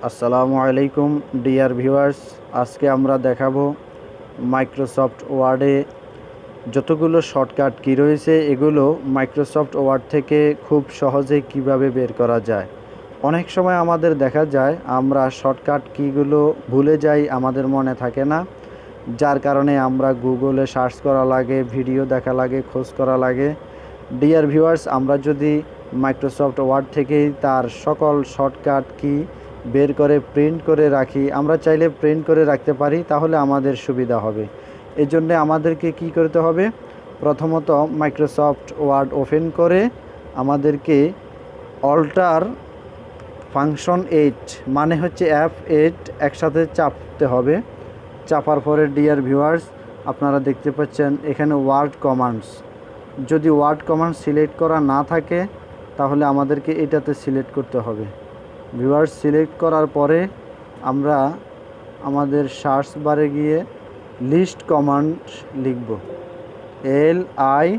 আসসালামু আলাইকুম dear viewers, আজকে আমরা দেখাবো মাইক্রোসফট ওয়ার্ডে যতগুলো শর্টকাট কি রয়েছে এগুলো মাইক্রোসফট ওয়ার্ড থেকে খুব সহজে কিভাবে বের করা যায়। অনেক সময় আমাদের দেখা যায় আমরা শর্টকাট কিগুলো ভুলে যাই, আমাদের মনে থাকে না, যার কারণে আমরা গুগলে সার্চ করা লাগে, ভিডিও দেখা লাগে, খোঁজ করা লাগে। ডিয়ার ভিউয়ার্স, আমরা যদি মাইক্রোসফট ওয়ার্ড থেকেই তার সকল শর্টকাট কি বের করে প্রিন্ট করে রাখি, আমরা চাইলে প্রিন্ট করে রাখতে পারি, তাহলে আমাদের সুবিধা হবে। এই জন্যে আমাদেরকে কি করতে হবে, প্রথমত মাইক্রোসফট ওয়ার্ড ওপেন করে আমাদেরকে অল্টার ফাংশন 8 মানে হচ্ছে F8 একসাথে চাপতে হবে। চাপার পরে ডিয়ার ভিউয়ার্স, আপনারা দেখতে পাচ্ছেন এখানে ওয়ার্ড কমান্ডস। যদি ওয়ার্ড কমান্ড সিলেক্ট করা না থাকে তাহলে আমাদেরকে এটাতে সিলেক্ট করতে হবে। ভিউয়ার্স, সিলেক্ট করার পরে আমরা আমাদের সার্চ বারে গিয়ে লিস্ট কমান্ড লিখব, LIST।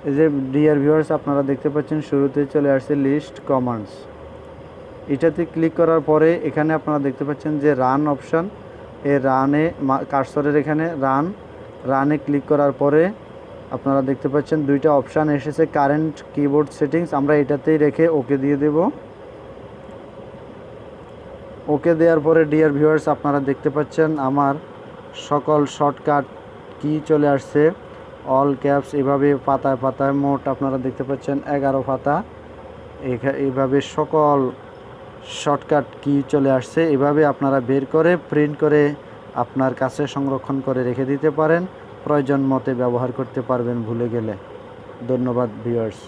এই যে ডিয়ার ভিউয়ার্স, আপনারা দেখতে পাচ্ছেন শুরুতে চলে আসছে লিস্ট কমান্ডস। এটাতে ক্লিক করার পরে এখানে আপনারা দেখতে পাচ্ছেন যে রান অপশান, এই রানে কার্সরের এখানে রানে ক্লিক করার পরে আপনারা দেখতে পাচ্ছেন দুইটা অপশান এসেছে, কারেন্ট কিবোর্ড সেটিংস, আমরা এটাতেই রেখে ওকে দিয়ে দেব। ওকে দেওয়ার পরে ডিয়ার ভিউয়ার্স, আপনারা দেখতে পাচ্ছেন আমার সকল শর্টকাট কি চলে আসছে, অল ক্যাপস, এভাবে পাতায় পাতায়, মোট আপনারা দেখতে পাচ্ছেন 11 পাতা, এইভাবে সকল শর্টকাট কি চলে আসছে। এভাবে আপনারা বের করে প্রিন্ট করে আপনার কাছে সংরক্ষণ করে রেখে দিতে পারেন, প্রয়োজন মতে ব্যবহার করতে পারবেন ভুলে গেলে। ধন্যবাদ ভিউয়ার্স।